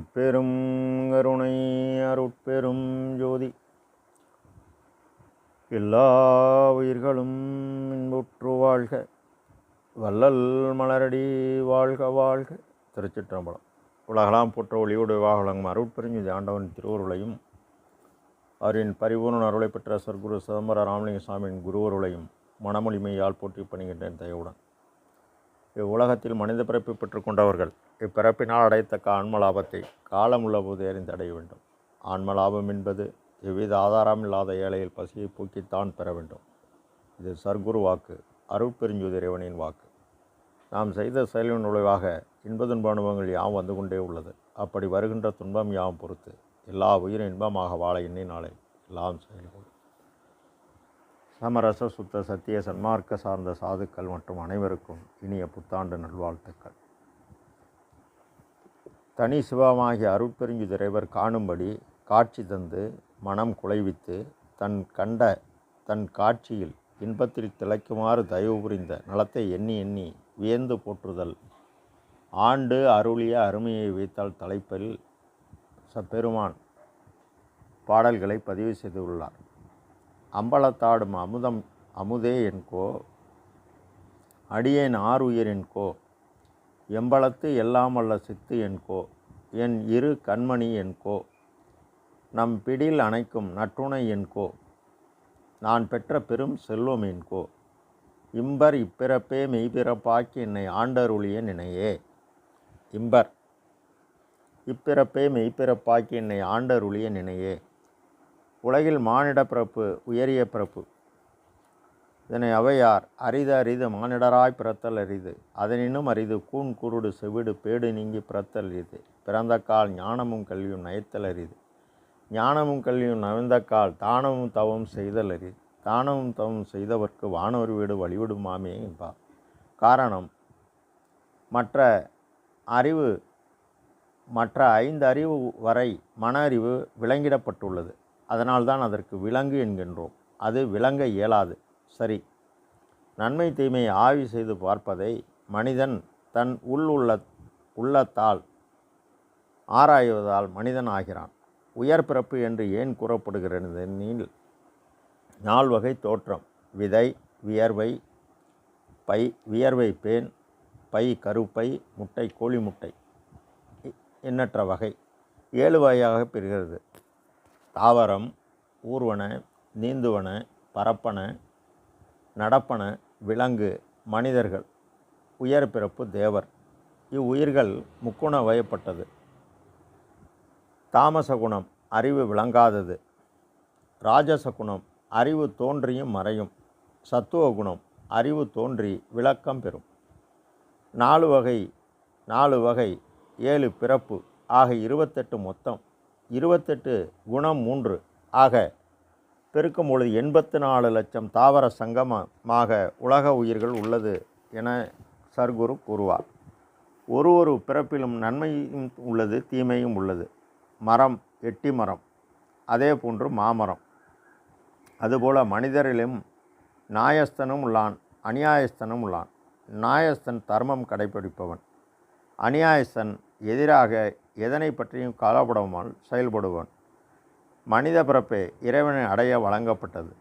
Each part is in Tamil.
தனிப்பெரும் கருணை அருட்பெரும் ஜோதி எல்லா உயிர்களும் இன்புற்று வாழ்க. வள்ளல் மலரடி வாழ்க வாழ்க. திருச்சிற்றம்பலம். உலகலாம் போற்ற ஒளியோடு வாகலங்கும் அருட்பெருஞ்சோதி ஆண்டவன் திருவருளையும் அவரின் பரிபூர்ண அருளை பெற்ற சர்க்குரு சிதம்பர ராமலிங்க சாமியின் குருவருளையும் மனமொழிமையால் போற்றி பணிகின்றேன் தயவுடன். இவ்வுலகத்தில் மனித பிறப்பை பெற்றுக்கொண்டவர்கள் இப்பிறப்பினால் அடையத்தக்க ஆன்ம லாபத்தை காலமுள்ள போது அறிந்தடைய வேண்டும். ஆன்ம லாபம் என்பது எவ்வித ஆதாரமில்லாத ஏழையில் பசியை போக்கித்தான் பெற வேண்டும். இது சர்க்குரு வாக்கு, அருட்பெருஞ்சோதி இறைவனின் வாக்கு. நாம் செய்த செயலின் நுழைவாக இன்ப துன்ப அனுபவங்கள் யாம் வந்து கொண்டே உள்ளது. அப்படி வருகின்ற துன்பம் யாம் பொறுத்து எல்லா உயிரும் இன்பமாக வாழ எண்ணினாலே எல்லாம் செயல்கூடும். சமரச சுத்த சத்திய சன்மார்க்க சார்ந்த சாதுக்கள் மற்றும் அனைவருக்கும் இனிய புத்தாண்டு நல்வாழ்த்துக்கள். தனி சிவமாகிய அருட்பெருஞ்சோதி இறைவர் காணும்படி காட்சி தந்து மனம் குலைவித்து தன் காட்சியில் இன்பத்தில் திளைக்குமாறு தயவு புரிந்த நலத்தை எண்ணி எண்ணி வியந்து போற்றுதல் ஆண்டு அருளிய அருமையை வைத்தால் தலைப்பில் பெருமான் பாடல்களை பதிவு செய்துள்ளார். அம்பலத்தாடும் அமுதே என்கோ, அடியேன் ஆறுயிர் என்கோ, எம்பலத்து எல்லாம் வல்ல சித்து என்கோ, என் இரு கண்மணி என்கோ, நம் பிடில் அணைக்கும் நற்றுணை என்கோ, நான் பெற்ற பெரும் செல்வம் என்கோ, இம்பர் இப்பிறப்பே மெய்பிறப்பாக்கி என்னை ஆண்டருளிய நினையே. இம்பர் இப்பிறப்பே மெய்ப்பிறப்பாக்கி என்னை ஆண்டருளிய நினையே. உலகில் மானிட பிறப்பு உயரிய பிறப்பு. இதனை அவையார் அரிது மானிடராய் பிறத்தல் அரிது, அதனினும் அரிது கூன் குருடு செவிடு பேடு நீங்கி பிறத்தல் அரிது. பிறந்த கால் ஞானமும் கல்வியும் நயத்தல் அரிது, ஞானமும் கல்வியும் நவிழ்ந்தக்கால் தானமும் தவம் செய்தல் அரிது. தானமும் தவம் செய்தவர்க்கு வானவர் வீடு வழிவிடுமாமே என்பார். காரணம், மற்ற 5 அறிவு வரை மன அறிவு விலங்கிடப்பட்டுள்ளது. அதனால்தான் அதற்கு விலங்கு என்கின்றோம். அது விளங்க இயலாது. சரி, நன்மை தீமையை ஆய்வு செய்து பார்ப்பதை மனிதன் தன் உள்ளத்தால் ஆராய்வதால் மனிதன் ஆகிறான். உயர் பிறப்பு என்று ஏன் கூறப்படுகிறது எனில், 4 வகை தோற்றம்: விதை, வியர்வை, பேன், பை கருப்பை, முட்டை கோழி முட்டை, எண்ணற்ற வகை 7 வகையாக பிரிகிறது. தாவரம், ஊர்வன, நீந்துவன, பரப்பன, நடப்பன, விலங்கு, மனிதர்கள். உயர் பிறப்பு தேவர். இவ்வுயிர்கள் முக்குண வயப்பட்டது. தாமச குணம் அறிவு விளங்காதது. ராஜச குணம் அறிவு தோன்றியும் மறையும். சத்துவ குணம் அறிவு தோன்றி விளக்கம் பெறும். 4 வகை 7 பிறப்பு ஆக 28 மொத்தம். 28 குணம் 3 ஆக பெருக்கும் பொழுது 84 லட்சம் தாவர சங்கமமாக உலக உயிர்கள் உள்ளது என சர்க்குரு கூறுவார். ஒரு பிறப்பிலும் நன்மையும் உள்ளது, தீமையும் உள்ளது. மரம் எட்டி மரம், அதே போன்று மாமரம். அதுபோல மனிதரிலும் நியாயஸ்தனும் உள்ளான், அநியாயஸ்தனும் உள்ளான். நியாயஸ்தன் தர்மம் கடைப்பிடிப்பவன். அநியாயஸ்தன் எதிராக எதனை பற்றியும் கவலைப்படாமல் செயல்படுவன். மனித பிறப்பே இறைவனை அடைய வழங்கப்பட்டது.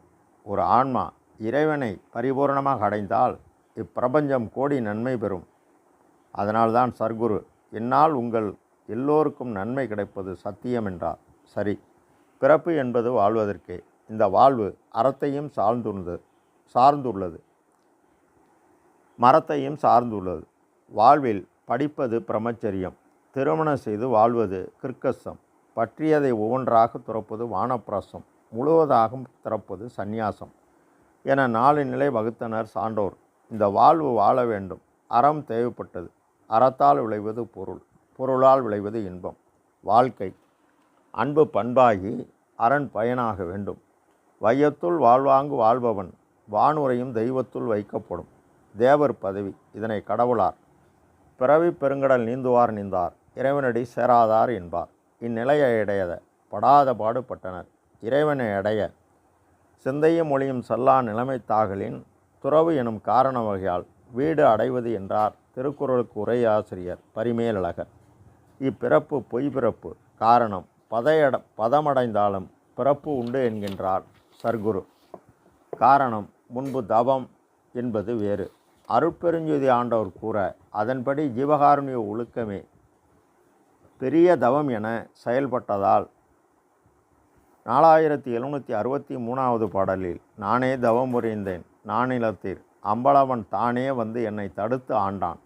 ஒரு ஆன்மா இறைவனை பரிபூர்ணமாக அடைந்தால் இப்பிரபஞ்சம் கோடி நன்மை பெறும். அதனால்தான் சர்க்குரு என்னால் உங்கள் எல்லோருக்கும் நன்மை கிடைப்பது சத்தியம் என்றார். சரி, பிறப்பு என்பது வாழ்வதற்கே. இந்த வாழ்வு அறத்தையும் சார்ந்துள்ளது, மரத்தையும் சார்ந்துள்ளது. வாழ்வில் படிப்பது பிரம்மச்சரியம், திருமணம் செய்து வாழ்வது கிர்க்கசம், பற்றியதை ஒவ்வொன்றாக துறப்பது வானப்பிரசம், முழுவதாக திறப்பது சந்நியாசம் என 4 நிலை வகுத்தனர் சான்றோர். இந்த வாழ்வு வாழ வேண்டும். அறம் தேவைப்பட்டது. அறத்தால் விளைவது பொருள், பொருளால் விளைவது இன்பம். வாழ்க்கை அன்பு பண்பாகி அரண் பயனாக வேண்டும். வையத்துள் வாழ்வாங்கு வாழ்பவன் வானுரையும் தெய்வத்துள் வைக்கப்படும். தேவர் பதவி, இதனை கடவுளார். பிறவி பெருங்கடல் நீந்துவார் நீந்தார், இறைவனடி சேராதார் என்பார். இந்நிலையை அடைய படாத பாடுபட்டனர். இறைவனை அடைய சிந்தையும் மொழியும் செல்லா நிலைமை தாகலின் துறவு எனும் காரண வகையால் வீடு அடைவது என்றார் திருக்குறளுக்கு உரை ஆசிரியர் பரிமேலழகர். இப்பிறப்பு பொய் பிறப்பு. காரணம் பதமடைந்தாலும் பிறப்பு உண்டு என்கின்றார் சர்க்குரு. காரணம் முன்பு தவம் என்பது வேறு. அருட்பெருஞ்ஜோதி ஆண்டவர் கூற அதன்படி ஜீவகாருண்ய ஒழுக்கமே பெரிய தவம் என செயல்பட்டதால் 4763வது பாடலில் நானே தவம் புரிந்தேன் நானிலத்தீர் அம்பலவன் தானே வந்து என்னை தடுத்து ஆண்டான்.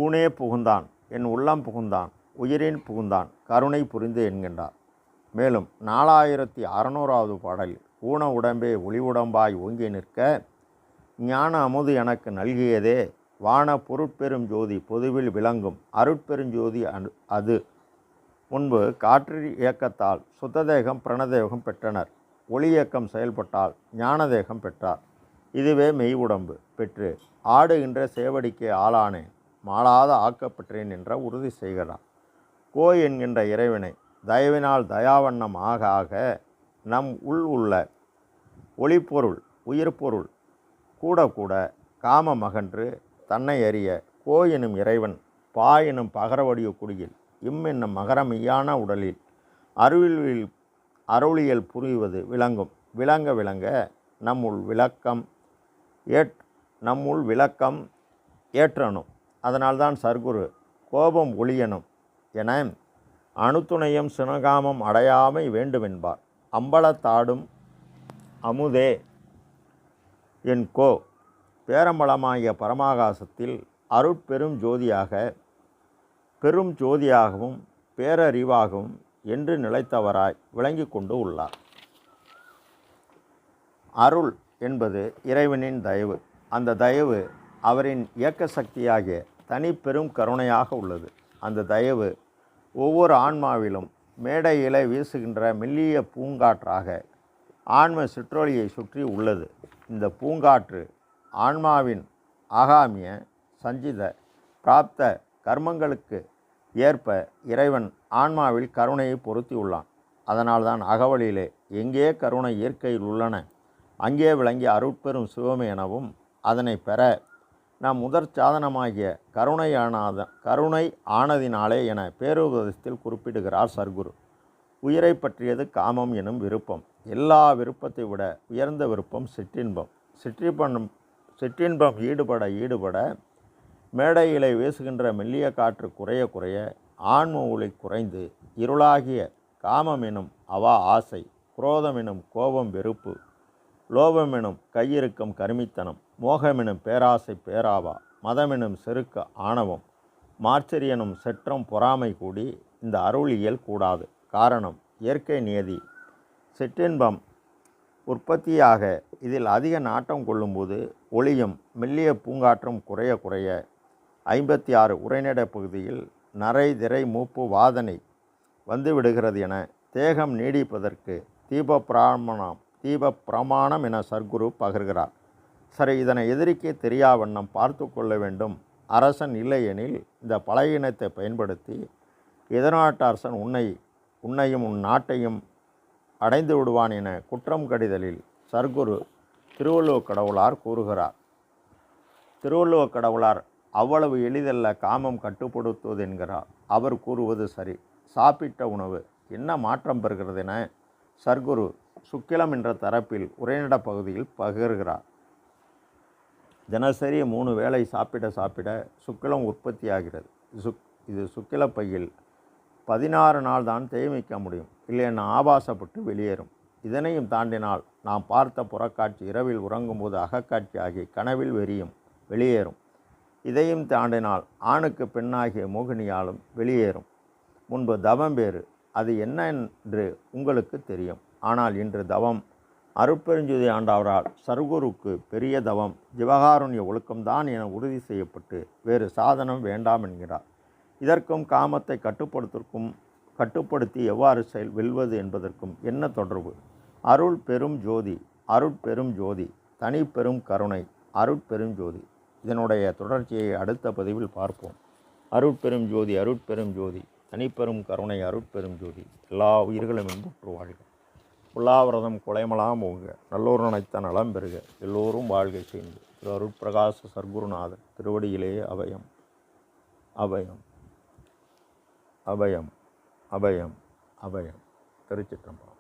ஊனே புகுந்தான் என் உள்ளம் புகுந்தான் உயிரின் புகுந்தான் கருணை புரிந்து என்கின்றார். மேலும் 4600வது பாடலில் ஊன உடம்பே ஒளி உடம்பாய் ஓங்கி நிற்க ஞான அமுது எனக்கு நல்கியதே வான பொருட்பெரும் ஜோதி பொதுவில் விளங்கும் அருட்பெருஞ்சோதி அது. முன்பு காற்று இயக்கத்தால் சுத்ததேகம் பிரணதேகம் பெற்றனர். ஒளி இயக்கம் செயல்பட்டால் ஞானதேகம் பெற்றார். இதுவே மெய் உடம்பு பெற்று ஆடுகின்ற சேவடிக்கு ஆளானேன் மாளாத ஆக்கப்பெற்றேன் என்ற உறுதி செய்கிறார். கோ என்கின்ற இறைவனை தயவினால் தயாவண்ணம் ஆக ஆக நம் உள்ள ஒளிப்பொருள் உயிர்பொருள் கூட கூட காம மகன்று தன்னை அறிய கோ எனும் இறைவன் பா எனும் பகரவடிய குடியில் என்னும் மகரமையான உடலில் அருளியல் புரிவது விளங்கும். விளங்க விளங்க நம்முள் விளக்கம் ஏற்றணும். அதனால்தான் சர்க்குரு கோபம் ஒளியனும் என அணுத்துணையும் சினகாமம் அடையாமை வேண்டுமென்பார். அம்பலத்தாடும் அமுதே என் கோ பேரம்பலமாகிய பரமாகாசத்தில் அருட்பெரும் ஜோதியாக பெரும் ஜோதியாகவும் பேரறிவாகவும் என்று நிலைத்தவராய் விளங்கி கொண்டு உள்ளார். அருள் என்பது இறைவனின் தயவு. அந்த தயவு அவரின் இயக்க சக்தியாகிய தனி பெரும் கருணையாக உள்ளது. அந்த தயவு ஒவ்வொரு ஆன்மாவிலும் மேடையிலே வீசுகின்ற மெல்லிய பூங்காற்றாக ஆன்ம சிற்றொளியை சுற்றி உள்ளது. இந்த பூங்காற்று ஆன்மாவின் ஆகாமிய சஞ்சித பிராப்த கர்மங்களுக்கு ஏற்ப இறைவன் ஆன்மாவில் கருணையை பொருத்தியுள்ளான். அதனால்தான் அகவலிலே எங்கே கருணை இயற்கையில் உள்ளன அங்கே விளங்கிய அருட்பெரும் சிவமே எனவும் அதனை பெற நாம் முதற் சாதனமாகிய கருணை ஆனதினாலே என பேருபதத்தில் குறிப்பிடுகிறார் சர்க்குரு. உயிரை பற்றியது காமம் எனும் விருப்பம். எல்லா விருப்பத்தை விட உயர்ந்த விருப்பம் சிற்றின்பம். சிற்றின்பம் ஈடுபட மேடையிலே வீசுகின்ற மெல்லிய காற்று குறைய குறைய ஆன்ம ஒளி குறைந்து இருளாகிய காமம் எனும் அவா ஆசை, குரோதம் எனும் கோபம் வெறுப்பு, லோபம் எனும் கையிருக்கம் கருமித்தனம், மோகமெனும் பேராசை பேராவா, மதமெனும் செருக்கு ஆணவம், மாச்சரியனும் செற்றம் பொறாமை கூடி இந்த அருளியல் கூடாது. காரணம் இயற்கை நியதி. சிற்றின்பம் உற்பத்தியாக இதில் அதிக நாட்டம் கொள்ளும்போது ஒளியும் மெல்லிய பூங்காற்றும் குறைய குறைய 56 உரைநடை பகுதியில் நரை திரை மூப்பு வாதனை வந்துவிடுகிறது என தேகம் நீடிப்பதற்கு தீப பிரமாணம் என சர்க்குரு பகர்கிறார். சரி, இதனை எதிரிக்கு தெரியாவண்ணம் பார்த்து கொள்ள வேண்டும். அரசன் இல்லையெனில் இந்த பழையினத்தை பயன்படுத்தி எதிர்நாட்டு அரசன் உன்னையும் உன் நாட்டையும் அடைந்து விடுவான் என குற்றம் கடிதலில் சர்க்குரு திருவள்ளுவர் கடவுளார் கூறுகிறார். திருவள்ளுவர் கடவுளார் அவ்வளவு எளிதல்ல காமம் கட்டுப்படுத்துவது என்கிறார். அவர் கூறுவது சரி. சாப்பிட்ட உணவு என்ன மாற்றம் பெறுகிறது என சர்க்குரு சுக்கிலம் என்ற தரப்பில் உரைநட பகுதியில் பகிர்கிறார். தினசரி 3 வேளை சாப்பிட சுக்கிலம் உற்பத்தியாகிறது. இது சுக்கில பையில் 16 நாள் தான் தேய்மிக்க முடியும், இல்லைன்னா ஆபாசப்பட்டு வெளியேறும். இதனையும் தாண்டினால் நாம் பார்த்த புறக்காட்சி இரவில் உறங்கும்போது அகக்காட்சி ஆகி கனவில் வெளியேறும். இதையும் தாண்டினால் ஆணுக்கு பெண்ணாகிய மோகினியாலும் வெளியேறும். முன்பு தவம் வேறு, அது என்ன என்று உங்களுக்கு தெரியும். ஆனால் இன்று தவம் அருட்பெருஞ்ஜோதி ஆண்டவரால் சர்க்குருக்கு பெரிய தவம் ஜீவகாருண்ய ஒழுக்கம்தான் என உறுதி செய்யப்பட்டு வேறு சாதனம் வேண்டாம் என்கிறார். இதற்கும் காமத்தை கட்டுப்படுத்தி எவ்வாறு வெல்வது என்பதற்கும் என்ன தொடர்பு? அருட்பெரும் ஜோதி தனி பெரும் கருணை அருட்பெரும் ஜோதி. இதனுடைய தொடர்ச்சியை அடுத்த பதிவில் பார்ப்போம். அருட்பெரும் ஜோதி தனிப்பெரும் கருணை அருட்பெரும் ஜோதி. எல்லா உயிர்களும் இன்புற்று வாழ்க. புல்லாவிரதம் குலைமலாம் ஓங்க. நல்லோர் நினைத்த நலம் பெறுக. எல்லோரும் வாழ்கை சேர்ந்து. திரு அருட்பிரகாச சர்க்குருநாதர் திருவடியிலே அபயம். அபயம் அபயம் அபயம். திருச்சிற்றம்பலம்.